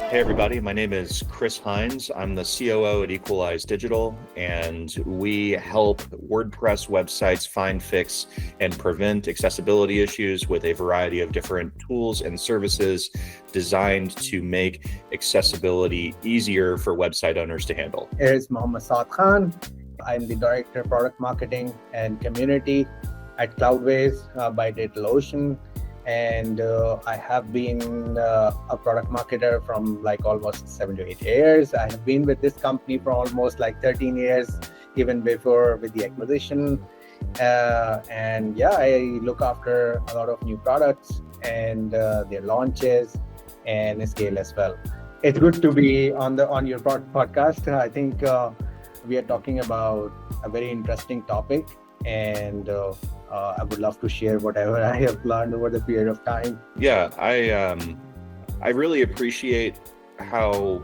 Hey everybody, my name is Chris Hinds. I'm the COO at Equalize Digital, and we help WordPress websites find, fix, and prevent accessibility issues with a variety of different tools and services designed to make accessibility easier for website owners to handle. Here's Mohammed Saad. I'm the Director of Product Marketing and Community at Cloudways by DigitalOcean. And I have been a product marketer from like almost 7 to 8 years. I have been with this company for almost like 13 years, even before with the acquisition. I look after a lot of new products and their launches and scale as well. It's good to be on your podcast. I think we are talking about a very interesting topic, and I would love to share whatever I have learned over the period of time. Yeah, I really appreciate how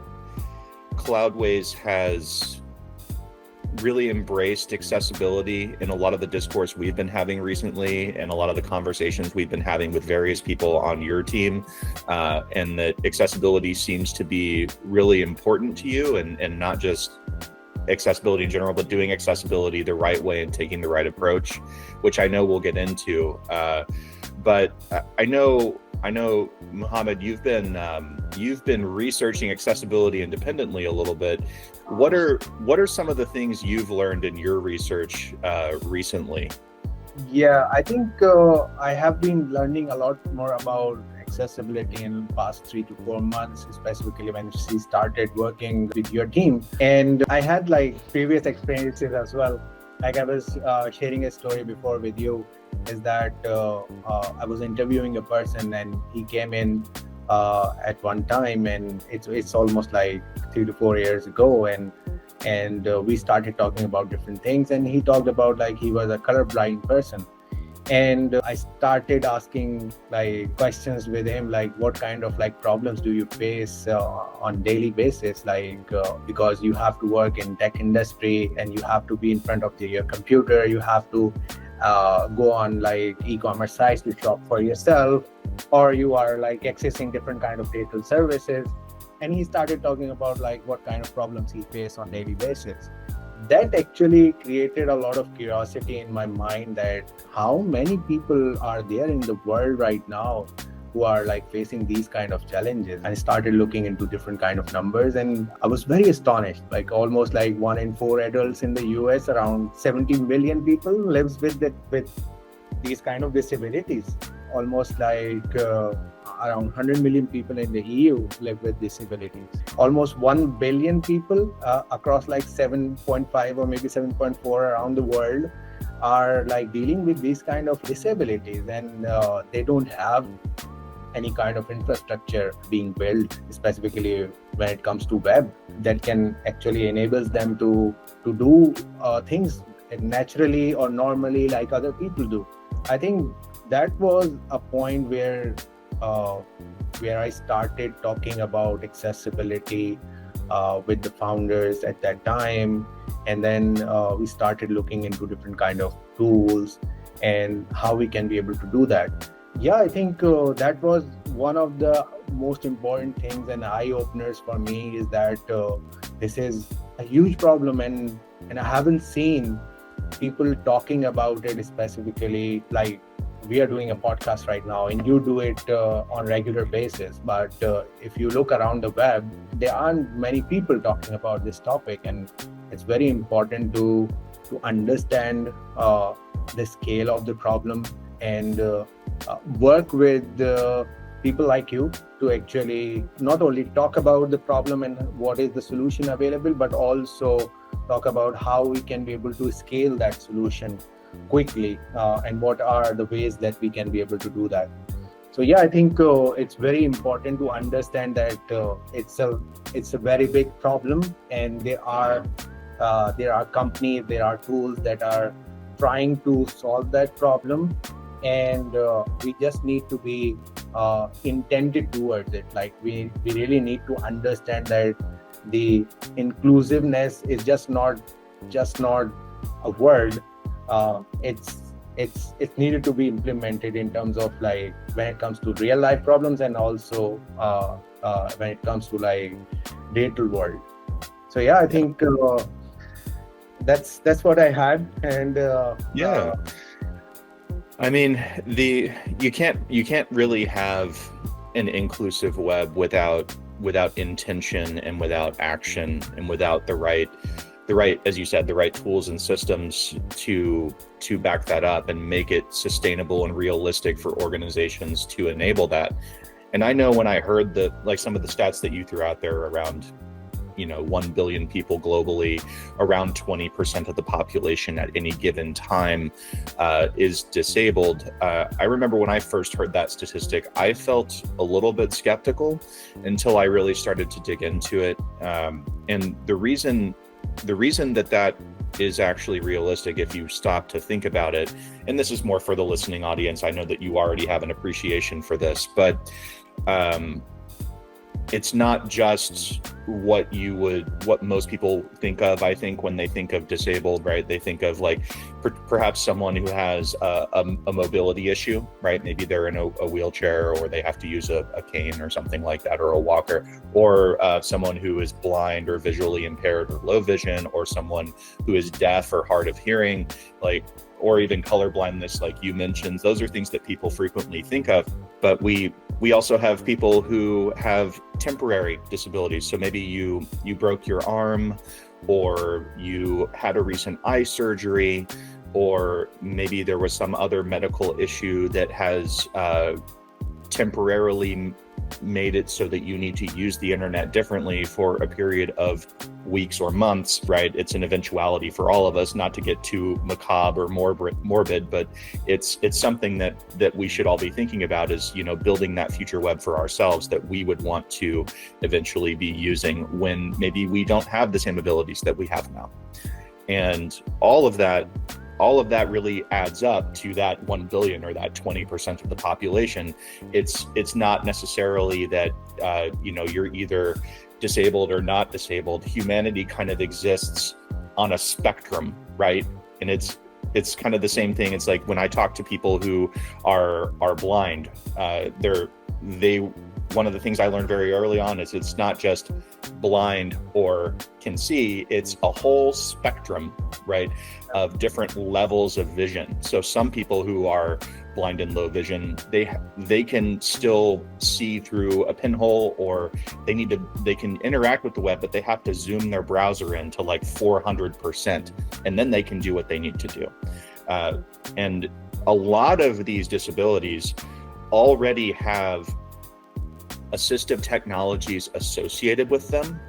Cloudways has really embraced accessibility in a lot of the discourse we've been having recently and a lot of the conversations we've been having with various people on your team, and that accessibility seems to be really important to you, and not just accessibility in general, but doing accessibility the right way and taking the right approach, which I know we'll get into. But I know, Mohammed, you've been researching accessibility independently a little bit. What are some of the things you've learned in your research recently? Yeah, I think I have been learning a lot more about accessibility in the past 3 to 4 months, specifically when she started working with your team. And I had like previous experiences as well. Like I was sharing a story before with you, is that I was interviewing a person and he came in at one time, and it's almost like 3 to 4 years ago, and we started talking about different things, and he talked about like he was a colorblind person. And I started asking like questions with him, like what kind of like problems do you face on daily basis, like because you have to work in tech industry and you have to be in front of your computer, you have to go on like e-commerce sites to shop for yourself, or you are like accessing different kind of digital services. And he started talking about like what kind of problems he faced on daily basis. That actually created a lot of curiosity in my mind, that how many people are there in the world right now who are like facing these kind of challenges. I started looking into different kind of numbers, and I was very astonished. Like almost like 1 in 4 adults in the US, around 70 million people lives with these kind of disabilities. Almost like around 100 million people in the EU live with disabilities. Almost 1 billion people across like 7.5 or maybe 7.4 around the world are like dealing with these kind of disabilities, and they don't have any kind of infrastructure being built, specifically when it comes to web, that can actually enables them to do things naturally or normally like other people do. I think that was a point where I started talking about accessibility with the founders at that time, and then we started looking into different kind of tools and how we can be able to do that. Yeah, I think that was one of the most important things and eye-openers for me, is that this is a huge problem, and I haven't seen people talking about it specifically. Like we are doing a podcast right now and you do it on regular basis, but if you look around the web, there aren't many people talking about this topic, and it's very important to understand the scale of the problem and work with people like you to actually not only talk about the problem and what is the solution available, but also talk about how we can be able to scale that solution quickly, and what are the ways that we can be able to do that. So yeah, I think it's very important to understand that it's a very big problem, and there are companies, there are tools that are trying to solve that problem, and we just need to be intended towards it. Like we really need to understand that the inclusiveness is just not a word. It's needed to be implemented in terms of like when it comes to real life problems, and also when it comes to like digital world. So yeah, I think that's what I had. And I mean, you can't really have an inclusive web without intention and without action and without the right, as you said, the right tools and systems to back that up and make it sustainable and realistic for organizations to enable that. And I know when I heard some of the stats that you threw out there around, 1 billion people globally, around 20% of the population at any given time is disabled. I remember when I first heard that statistic, I felt a little bit skeptical until I really started to dig into it. And the reason that is actually realistic, if you stop to think about it, and this is more for the listening audience, I know that you already have an appreciation for this, but it's not just what most people think of, I think, when they think of disabled, right? They think of like perhaps someone who has a mobility issue, right? Maybe they're in a wheelchair, or they have to use a cane or something like that, or a walker, or someone who is blind or visually impaired or low vision, or someone who is deaf or hard of hearing, or even color blindness, like you mentioned. Those are things that people frequently think of, but we also have people who have temporary disabilities. So maybe you broke your arm, or you had a recent eye surgery, or maybe there was some other medical issue that has temporarily made it so that you need to use the internet differently for a period of weeks or months, right? It's an eventuality for all of us, not to get too macabre or morbid, but it's something that we should all be thinking about, is, building that future web for ourselves that we would want to eventually be using when maybe we don't have the same abilities that we have now. And all of that really adds up to that 1 billion, or that 20% of the population. It's not necessarily that, you're either disabled or not disabled. Humanity kind of exists on a spectrum, right? And it's kind of the same thing. It's like when I talk to people who are blind, one of the things I learned very early on is it's not just blind or can see, it's a whole spectrum, right, of different levels of vision. So some people who are blind and low vision, they can still see through a pinhole, or they can interact with the web, but they have to zoom their browser in to like 400%, and then they can do what they need to do. And a lot of these disabilities already have assistive technologies associated with them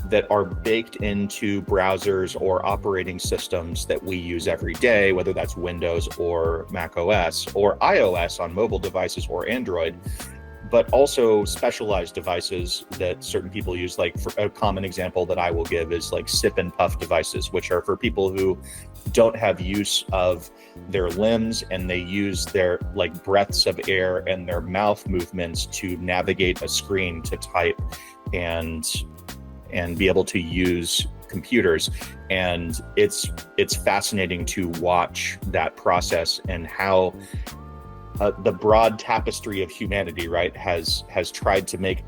that are baked into browsers or operating systems that we use every day, whether that's Windows or Mac OS or iOS on mobile devices or Android, but also specialized devices that certain people use. Like, for a common example that I will give is like sip and puff devices, which are for people who don't have use of their limbs, and they use their like breaths of air and their mouth movements to navigate a screen, to type and be able to use computers. And it's fascinating to watch that process, and how the broad tapestry of humanity, right, has tried to make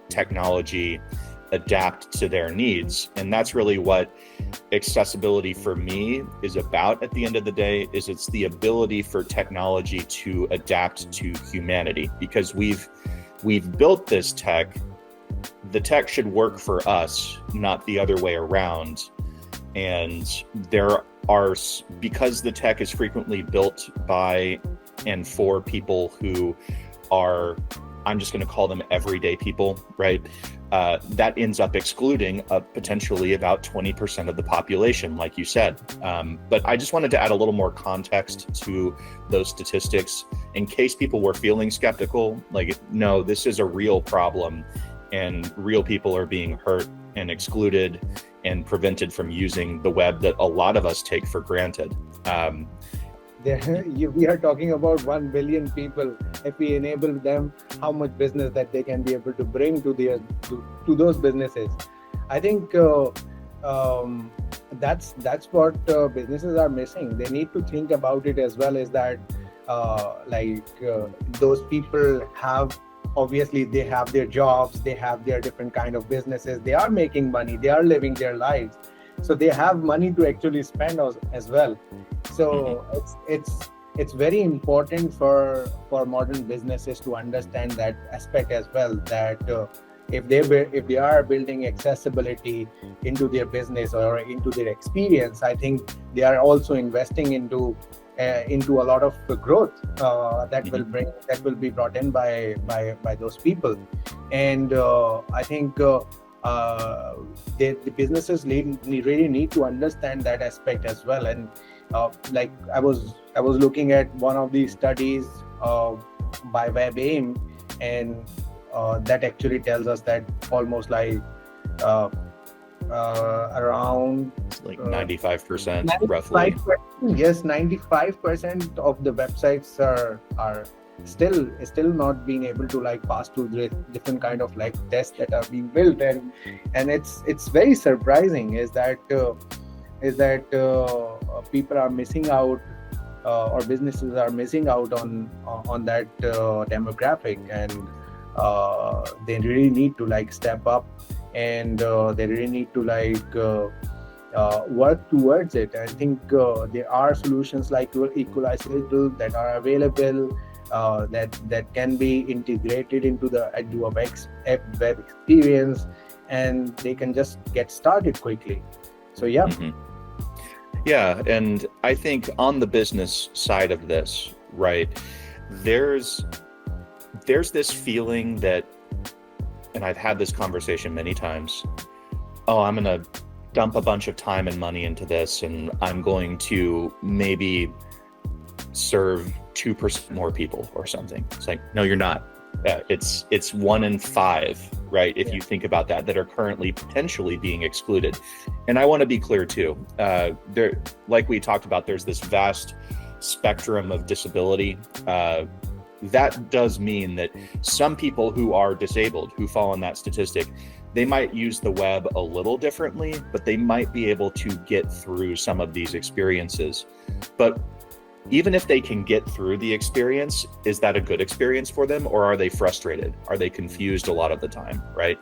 technology adapt to their needs. And that's really what accessibility for me is about at the end of the day, is it's the ability for technology to adapt to humanity, because we've built this tech. The tech should work for us, not the other way around. And because the tech is frequently built by and for people who are, I'm just going to call them everyday people, right? That ends up excluding potentially about 20% of the population, like you said. But I just wanted to add a little more context to those statistics in case people were feeling skeptical. Like, no, this is a real problem, and real people are being hurt and excluded and prevented from using the web that a lot of us take for granted. We are talking about 1 billion people. If we enable them, how much business that they can be able to bring to those businesses. I think that's what businesses are missing. They need to think about it as well, as that those people have obviously they have their jobs, they have their different kind of businesses, they are making money, they are living their lives, so they have money to actually spend as well. So it's very important for modern businesses to understand that aspect as well, that if they are building accessibility into their business or into their experience, I think they are also investing into a lot of growth that will be brought in by those people. And I think the businesses really need to understand that aspect as well. And like I was looking at one of these studies by WebAIM, and that actually tells us that almost like around like 95% roughly. Yes, 95% of the websites are still not being able to like pass through the different kind of like tests that are being built. And it's very surprising is that people are missing out, or businesses are missing out on that demographic. And they really need to like step up, and they really need to like work towards it. I think there are solutions like Equalize Digital that are available, that can be integrated into a web experience, and they can just get started quickly. So yeah. Yeah, and I think on the business side of this, right, there's this feeling that, and I've had this conversation many times, oh, I'm going to dump a bunch of time and money into this, and I'm going to maybe serve 2% more people or something. It's like, no, you're not. It's 1 in 5, right? If you think about that are currently potentially being excluded. And I want to be clear too, there, like we talked about, there's this vast spectrum of disability. That does mean that some people who are disabled, who fall in that statistic, they might use the web a little differently, but they might be able to get through some of these experiences. But even if they can get through the experience, is that a good experience for them, or are they frustrated? Are they confused a lot of the time, right?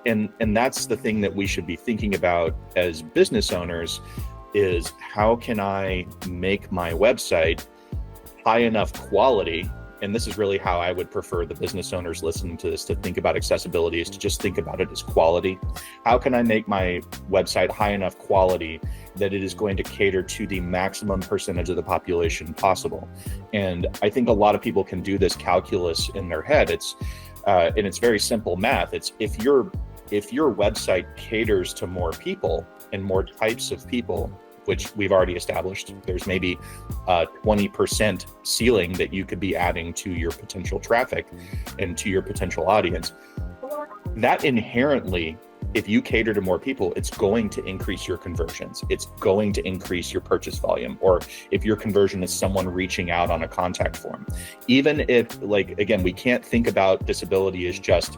And that's the thing that we should be thinking about as business owners, is how can I make my website high enough quality? And this is really how I would prefer the business owners listening to this to think about accessibility, is to just think about it as quality. How can I make my website high enough quality that it is going to cater to the maximum percentage of the population possible? And I think a lot of people can do this calculus in their head. And it's very simple math. It's if your website caters to more people and more types of people, which we've already established, there's maybe a 20% ceiling that you could be adding to your potential traffic and to your potential audience. That inherently, if you cater to more people, it's going to increase your conversions. It's going to increase your purchase volume. Or if your conversion is someone reaching out on a contact form, even if, like, again, we can't think about disability as just,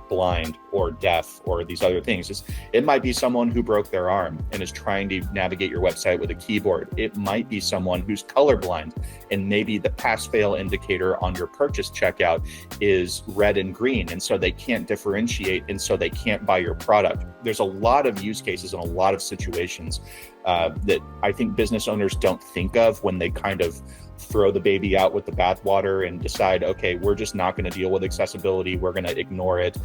blind or deaf or these other things. It might be someone who broke their arm and is trying to navigate your website with a keyboard. It might be someone who's colorblind, and maybe the pass-fail indicator on your purchase checkout is red and green, and so they can't differentiate, and so they can't buy your product. There's a lot of use cases and a lot of situations that I think business owners don't think of when they kind of throw the baby out with the bathwater and decide, okay, we're just not going to deal with accessibility. We're going to ignore it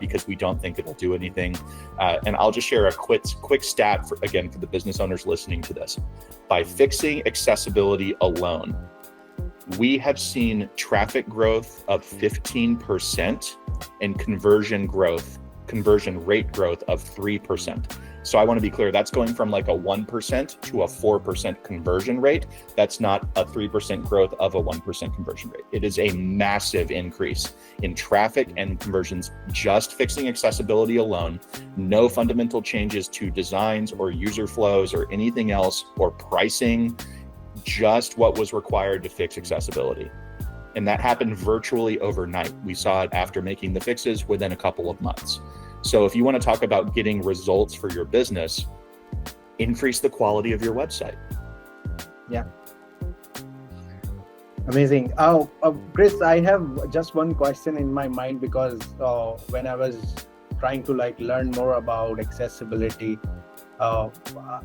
because we don't think it'll do anything. And I'll just share a quick stat for the business owners listening to this. By fixing accessibility alone, we have seen traffic growth of 15% and conversion rate growth of 3%. So I want to be clear, that's going from like a 1% to a 4% conversion rate. That's not a 3% growth of a 1% conversion rate. It is a massive increase in traffic and conversions, just fixing accessibility alone. No fundamental changes to designs or user flows or anything else, or pricing, just what was required to fix accessibility. And that happened virtually overnight. We saw it after making the fixes within a couple of months. So if you want to talk about getting results for your business, increase the quality of your website. Yeah. Amazing. Chris, I have just one question in my mind because when I was trying to like learn more about accessibility, uh,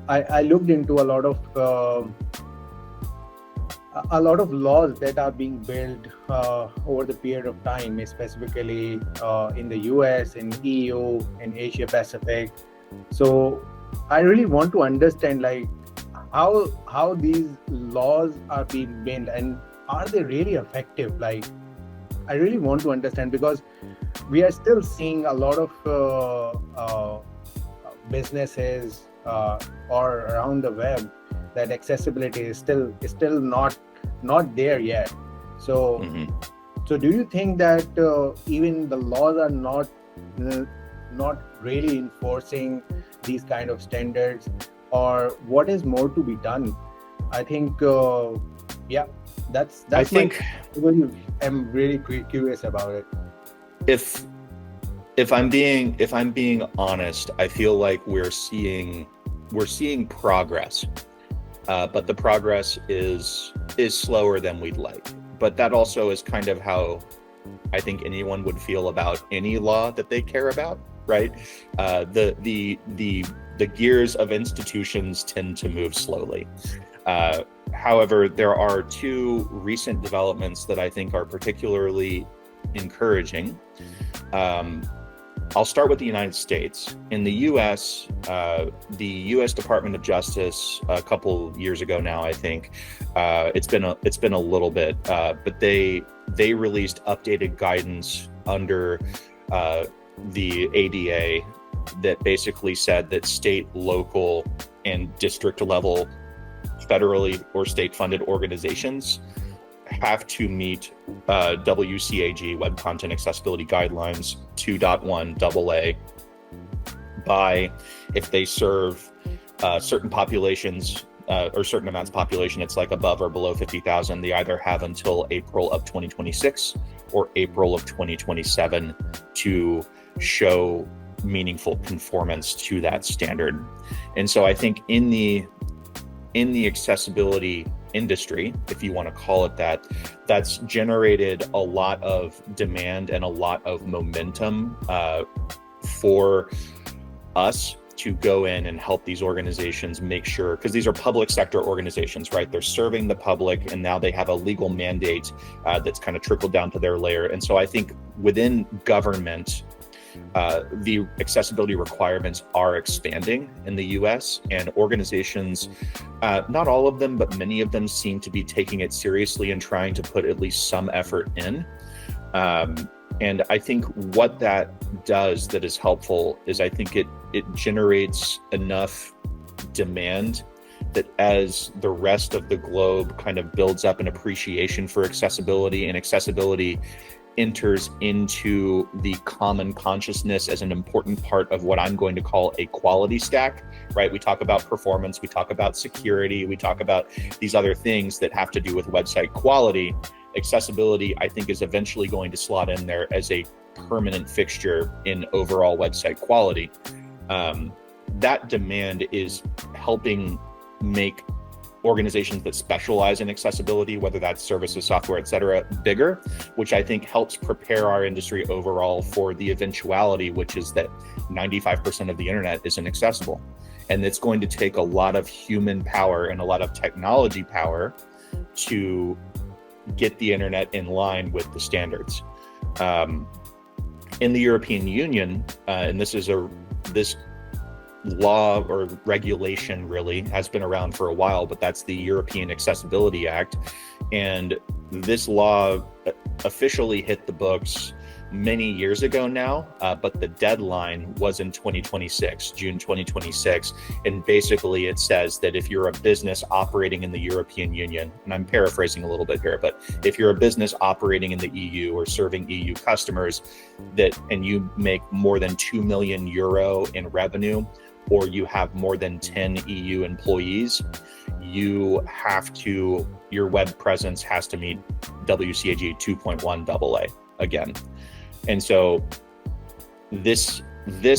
I looked into a lot of laws that are being built over the period of time, specifically in the US, in EU, in Asia Pacific. So I really want to understand like how these laws are being built and are they really effective? Like I really want to understand because we are still seeing a lot of businesses or around the web that accessibility is still not there yet. So Mhm. so do you think that even the laws are not really enforcing these kind of standards, or what is more to be done? I think yeah, I that's my think really, I'm really curious about it. if if I'm being honest, I feel like we're seeing progress, but the progress is slower than we'd like. But that also is kind of how I think anyone would feel about any law that they care about, right? The gears of institutions tend to move slowly. However, there are two recent developments that I think are particularly encouraging. Um, I'll start with the United States. In the U.S., the U.S. Department of Justice a couple years ago now, I think it's been a little bit, but they released updated guidance under the ADA that basically said that state, local, and district level federally or state funded organizations have to meet WCAG, Web Content Accessibility Guidelines 2.1 AA by, if they serve certain populations or certain amounts of population, it's like above or below 50,000, they either have until April of 2026 or April of 2027 to show meaningful conformance to that standard. And so I think in the accessibility industry, if you want to call it that, that's generated a lot of demand and a lot of momentum for us to go in and help these organizations make sure, because these are public sector organizations, right? They're serving the public, and now they have a legal mandate that's kind of trickled down to their layer. And so I think within government, the accessibility requirements are expanding in the US, and organizations, not all of them, but many of them seem to be taking it seriously and trying to put at least some effort in. And I think what that does that is helpful is I think it generates enough demand that as the rest of the globe kind of builds up an appreciation for accessibility, and accessibility enters into the common consciousness as an important part of what I'm going to call a quality stack, right? We talk about performance, we talk about security, we talk about these other things that have to do with website quality. Accessibility, I think, is eventually going to slot in there as a permanent fixture in overall website quality. That demand is helping make organizations that specialize in accessibility, whether that's services, software, et cetera, bigger, which I think helps prepare our industry overall for the eventuality, which is that 95% of the internet isn't accessible. And it's going to take a lot of human power and a lot of technology power to get the internet in line with the standards. In the European Union, and this law or regulation really has been around for a while, but that's the European Accessibility Act. And this law officially hit the books many years ago now, but the deadline was in 2026, June 2026. And basically it says that if you're a business operating in the European Union, and I'm paraphrasing a little bit here, but if you're a business operating in the EU or serving EU customers and you make more than 2 million euro in revenue, or you have more than 10 EU employees, your web presence has to meet WCAG 2.1 AA again. And so this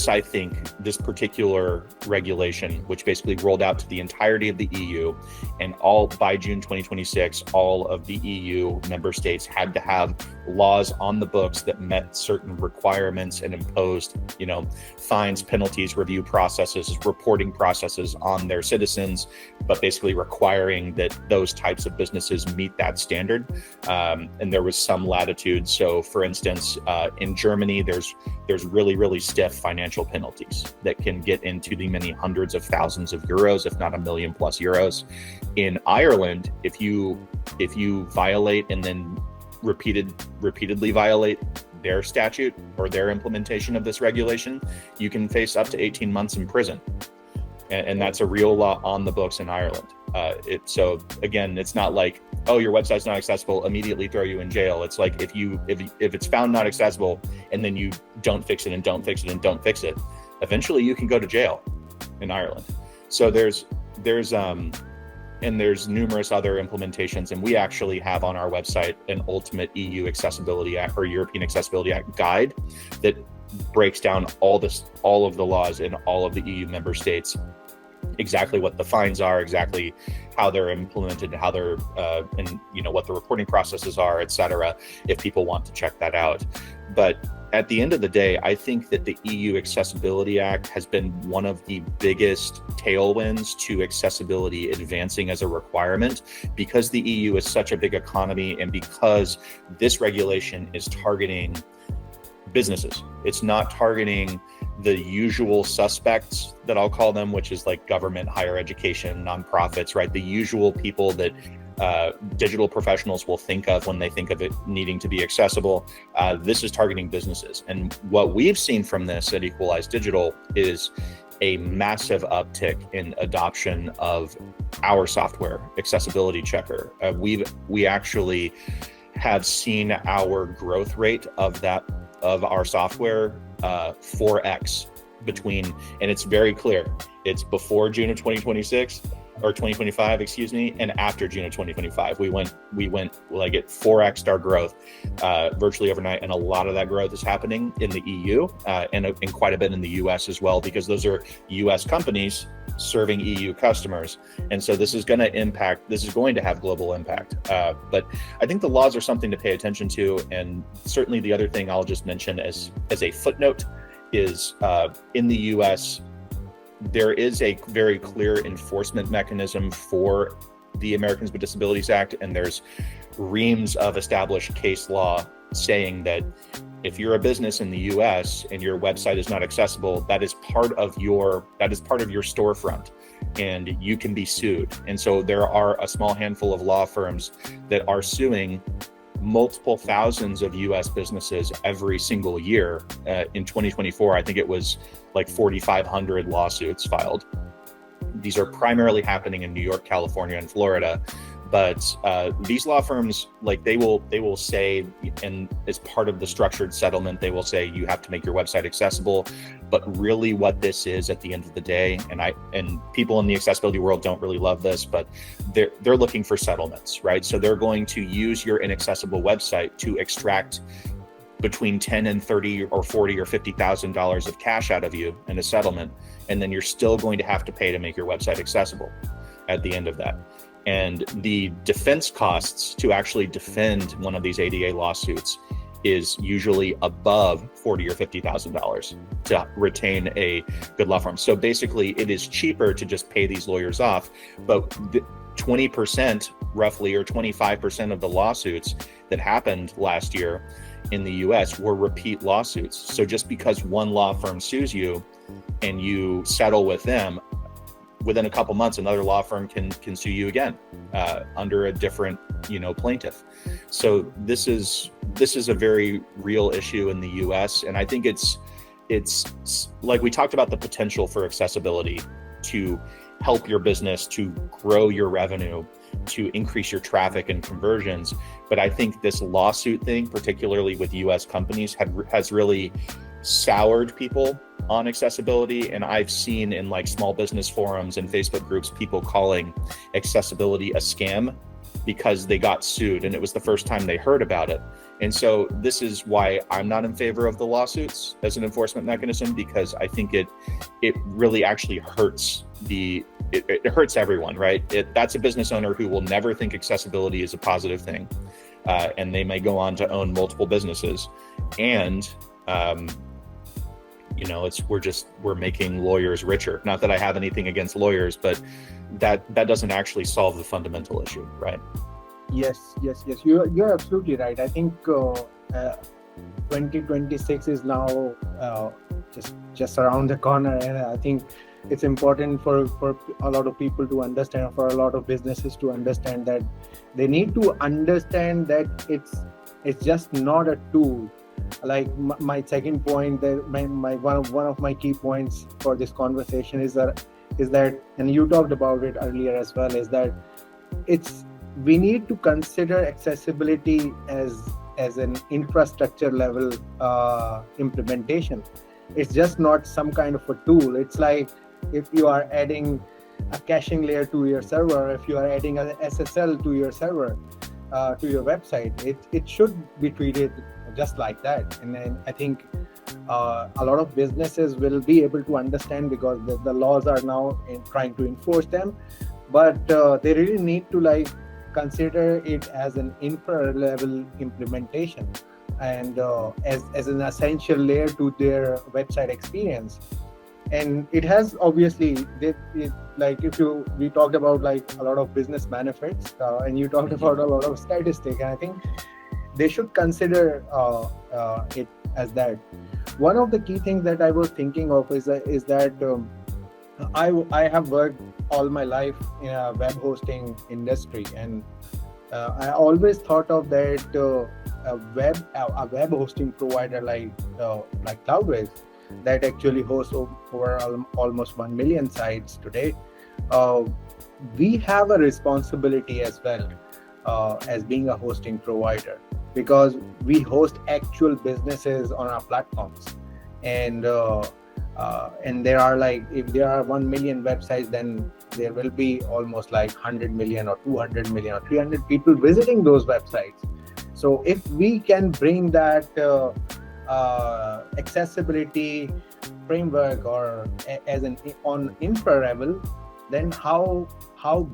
I think, this particular regulation, which basically rolled out to the entirety of the EU, and all by June 2026, all of the EU member states had to have laws on the books that met certain requirements and imposed, fines, penalties, review processes, reporting processes on their citizens, but basically requiring that those types of businesses meet that standard. And there was some latitude. So, for instance, in Germany, there's really, really stiff financial penalties that can get into the many hundreds of thousands of euros, if not €1 million plus. In Ireland, if you violate and then repeatedly violate their statute or their implementation of this regulation, you can face up to 18 months in prison. And that's a real law on the books in Ireland. So again, it's not like, oh, your website's not accessible, immediately throw you in jail. It's like if it's found not accessible and then you don't fix it and don't fix it and don't fix it, eventually you can go to jail in Ireland. So there's numerous other implementations, and we actually have on our website an ultimate EU Accessibility Act or European Accessibility Act guide that breaks down all of the laws in all of the EU member states, exactly what the fines are, exactly how they're implemented, how they're and what the reporting processes are, etc., if people want to check that out. But at the end of the day, I think that the EU Accessibility Act has been one of the biggest tailwinds to accessibility advancing as a requirement, because the EU is such a big economy and because this regulation is targeting businesses. It's not targeting the usual suspects that I'll call them, which is like government, higher education, nonprofits, right? The usual people that digital professionals will think of when they think of it needing to be accessible. This is targeting businesses. And what we've seen from this at Equalize Digital is a massive uptick in adoption of our software, Accessibility Checker. We actually have seen our growth rate of our software 4x and it's very clear. It's before June of 2026 or 2025, and after June of 2025. We went like at 4x our growth virtually overnight, and a lot of that growth is happening in the EU and quite a bit in the US as well, because those are US companies serving EU customers. And so this is going to have global impact. But I think the laws are something to pay attention to. And certainly the other thing I'll just mention as a footnote is in the US, there is a very clear enforcement mechanism for the Americans with Disabilities Act, and there's reams of established case law saying that if you're a business in the US and your website is not accessible, that is part of your storefront, and you can be sued. And so there are a small handful of law firms that are suing multiple thousands of US businesses every single year. In 2024, I think it was like 4,500 lawsuits filed. These are primarily happening in New York, California, and Florida. But these law firms, like they will say, and as part of the structured settlement, they will say you have to make your website accessible. But really, what this is at the end of the day, and people in the accessibility world don't really love this, but they're looking for settlements, right? So they're going to use your inaccessible website to extract between $10 and $30 or $40 or $50,000 of cash out of you in a settlement, and then you're still going to have to pay to make your website accessible at the end of that. And the defense costs to actually defend one of these ADA lawsuits is usually above $40,000 or $50,000 to retain a good law firm. So basically, it is cheaper to just pay these lawyers off. But 20% roughly, or 25% of the lawsuits that happened last year in the US were repeat lawsuits. So just because one law firm sues you and you settle with them, within a couple months, another law firm can sue you again under a different, plaintiff. So this is a very real issue in the US, and I think it's like we talked about the potential for accessibility to help your business, to grow your revenue, to increase your traffic and conversions. But I think this lawsuit thing, particularly with US companies, has really soured people on accessibility. And I've seen in like small business forums and Facebook groups, people calling accessibility a scam because they got sued, and it was the first time they heard about it. And so this is why I'm not in favor of the lawsuits as an enforcement mechanism, because I think it really actually hurts it hurts everyone, right? That's a business owner who will never think accessibility is a positive thing, and they may go on to own multiple businesses, and we're making lawyers richer. Not that I have anything against lawyers, but that doesn't actually solve the fundamental issue, right? Yes. You're absolutely right. I think 2026 is now just around the corner, and I think it's important for a lot of people to understand, for a lot of businesses to understand that they need to understand that it's just not a tool. Like my second point, that one of my key points for this conversation is that, and you talked about it earlier as well, is that we need to consider accessibility as an infrastructure level implementation. It's just not some kind of a tool. It's like if you are adding a caching layer to your server, if you are adding an SSL to your server, to your website, it should be treated just like that. And then I think a lot of businesses will be able to understand, because the laws are now trying to enforce them, but they really need to consider it as an infra level implementation, and as an essential layer to their website experience. And it has obviously we talked about a lot of business benefits, and you talked about a lot of statistics, and I think they should consider it as that. One of the key things that I was thinking of is that I have worked all my life in a web hosting industry, and I always thought of that a web hosting provider like Cloudways, that actually hosts over almost 1 million sites today. We have a responsibility as well, as being a hosting provider, because we host actual businesses on our platforms, and there are if there are 1 million websites, then there will be almost 100 million or 200 million or 300 people visiting those websites. So if we can bring that accessibility framework or on infra level, then how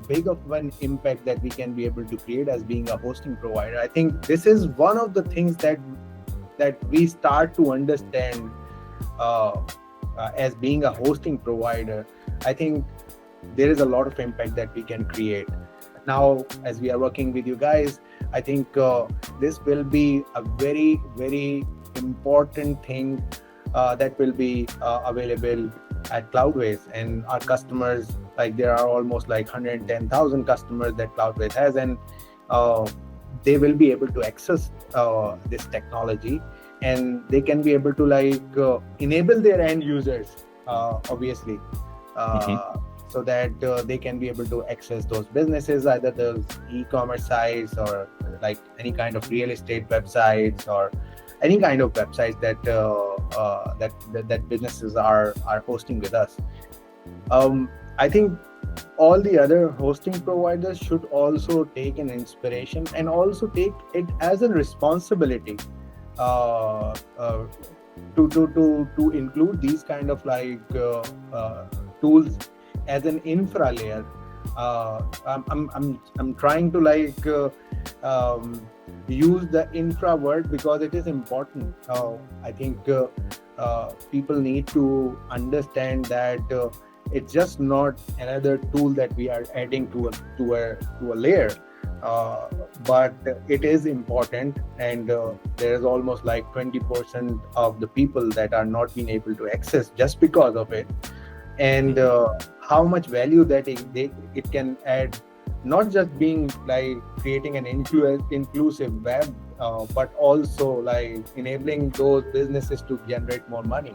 big of an impact that we can be able to create as being a hosting provider. I think this is one of the things that we start to understand as being a hosting provider. I think there is a lot of impact that we can create. Now, as we are working with you guys, I think this will be a very, very important thing that will be available at Cloudways, and our customers, there are almost 110,000 customers that Cloudways has, and they will be able to access this technology, and they can be able to enable their end users, obviously, so that they can be able to access those businesses, either those e-commerce sites or any kind of real estate websites, or any kind of websites that that businesses are hosting with us. I think all the other hosting providers should also take an inspiration and also take it as a responsibility to include these kind of tools as an infra layer. I'm trying to use the infra word because it is important. I think people need to understand that it's just not another tool that we are adding to a layer, but it is important, and there is almost 20% of the people that are not being able to access just because of it. And how much value that it can add, not just being creating an inclusive web, but also enabling those businesses to generate more money.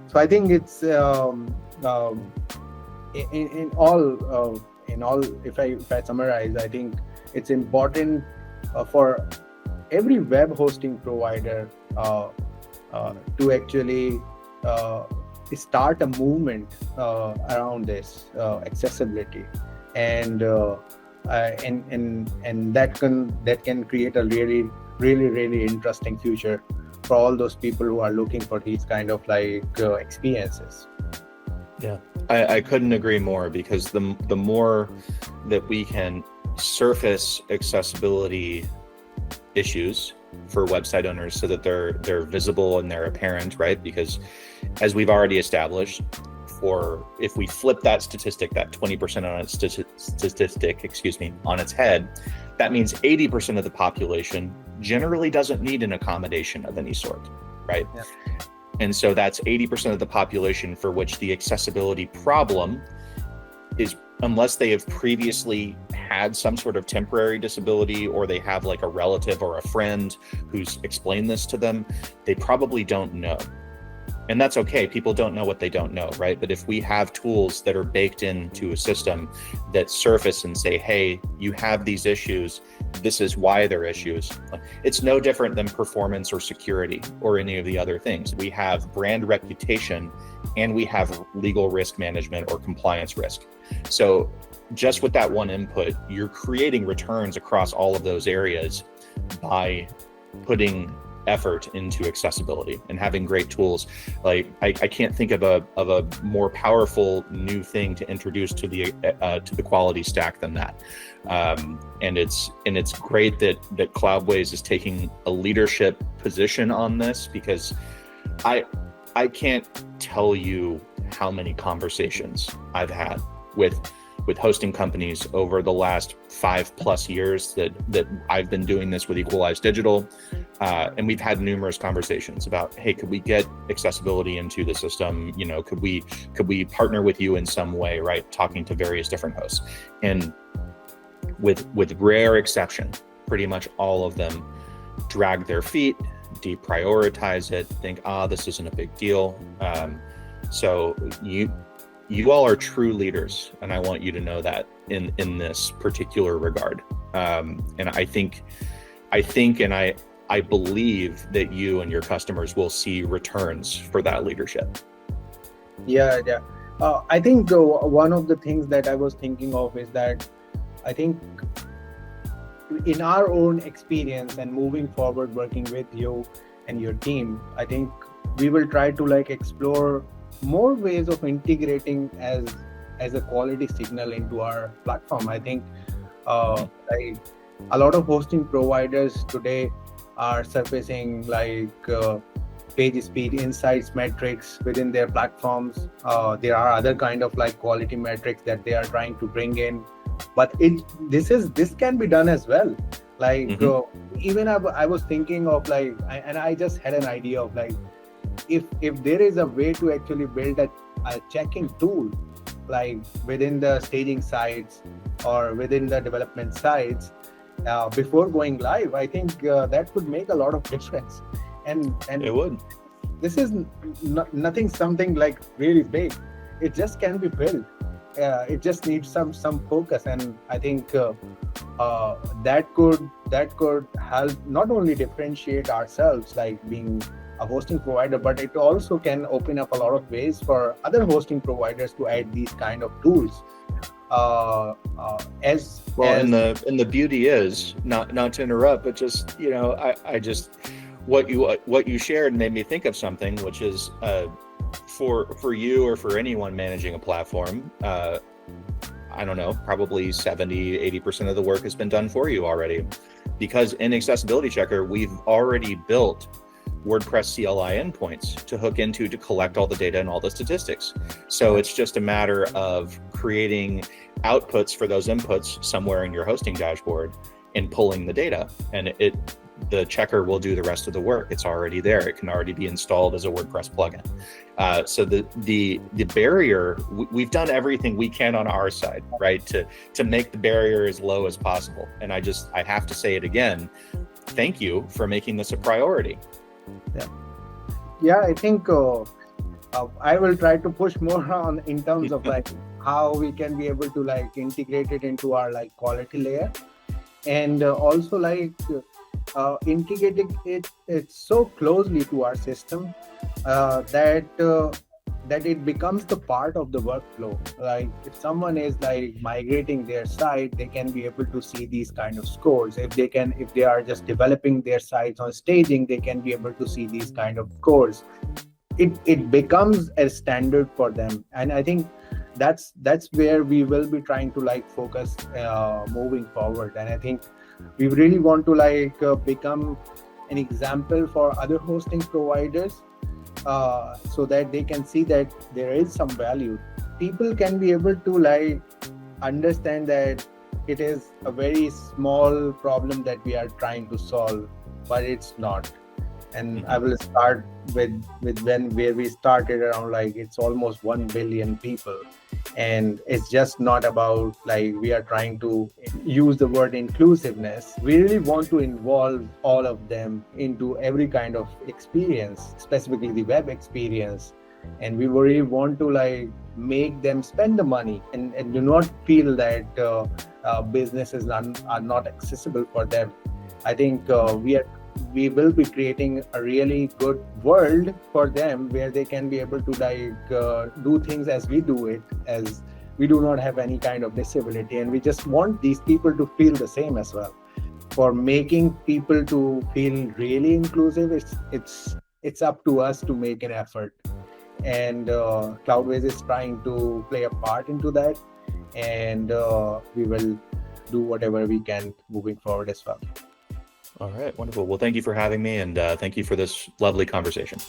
So I think it's in all, if I summarize, I think it's important for every web hosting provider to actually start a movement around this accessibility, and that can create a really really, really interesting future for all those people who are looking for these kind of experiences. Yeah, I couldn't agree more, because the more that we can surface accessibility issues for website owners so that they're visible and they're apparent, right? Because as we've already established, if we flip that statistic, that 20% on its statistic, on its head, that means 80% of the population generally doesn't need an accommodation of any sort, right? Yeah. And so that's 80% of the population for which the accessibility problem is, unless they have previously had some sort of temporary disability, or they have like a relative or a friend who's explained this to them, they probably don't know. And that's okay. People don't know what they don't know, right? But if we have tools that are baked into a system that surface and say, hey, you have these issues, this is why they're issues. It's no different than performance or security or any of the other things. We have brand reputation and we have legal risk management or compliance risk. So just with that one input, you're creating returns across all of those areas by putting effort into accessibility and having great tools. Like I can't think of a more powerful new thing to introduce to the quality stack than that. And it's great that Cloudways is taking a leadership position on this, because I can't tell you how many conversations I've had with hosting companies over the last 5+ years that I've been doing this with Equalize Digital. And we've had numerous conversations about, hey, could we get accessibility into the system? You know, could we partner with you in some way, right? Talking to various different hosts. And with rare exception, pretty much all of them drag their feet, deprioritize it, think, this isn't a big deal. So you all are true leaders, and I want you to know that in this particular regard. And I think and I believe that you and your customers will see returns for that leadership. Yeah. I think one of the things that I was thinking of is that I think in our own experience and moving forward, working with you and your team, I think we will try to explore more ways of integrating as a quality signal into our platform. I think a lot of hosting providers today are surfacing page speed insights metrics within their platforms. There are other kind of quality metrics that they are trying to bring in, but this can be done as well. Even I was thinking of and I just had an idea of if there is a way to actually build a checking tool within the staging sites or within the development sites before going live, I think that would make a lot of difference. And it would. This is nothing something really big. It just can be built. It just needs some focus, and I think that could help not only differentiate ourselves being a hosting provider, but it also can open up a lot of ways for other hosting providers to add these kind of tools. And the beauty is, not to interrupt, but just I just what you shared made me think of something, which is for you or for anyone managing a platform, I don't know, probably 70-80% of the work has been done for you already, because in Accessibility Checker we've already built WordPress CLI endpoints to hook into to collect all the data and all the statistics. So it's just a matter of creating outputs for those inputs somewhere in your hosting dashboard and pulling the data, and the checker will do the rest of the work. It's already there. It can already be installed as a WordPress plugin. So the barrier, we've done everything we can on our side, right, to make the barrier as low as possible. And I have to say it again, thank you for making this a priority. Yeah, I think I will try to push more on in terms of how we can be able to integrate it into our quality layer, and also integrating it so closely to our system that that it becomes the part of the workflow. Like if someone is like migrating their site, they can be able to see these kind of scores. If they are just developing their sites on staging, they can be able to see these kind of scores. It becomes a standard for them, and I think that's where we will be trying to like focus moving forward. And I think we really want to like become an example for other hosting providers, so that they can see that there is some value. People can be able to like understand that it is a very small problem that we are trying to solve, but it's not. And I will start with where we started around, like it's almost 1 billion people, and it's just not about like we are trying to use the word inclusiveness. We really want to involve all of them into every kind of experience, specifically the web experience. And we really want to like make them spend the money and do not feel that businesses are not accessible for them. I think we will be creating a really good world for them where they can be able to like do things as we do it, as we do not have any kind of disability, and we just want these people to feel the same as well. For making people to feel really inclusive, it's up to us to make an effort, and Cloudways is trying to play a part into that, and we will do whatever we can moving forward as well. All right, wonderful. Well, thank you for having me, and thank you for this lovely conversation.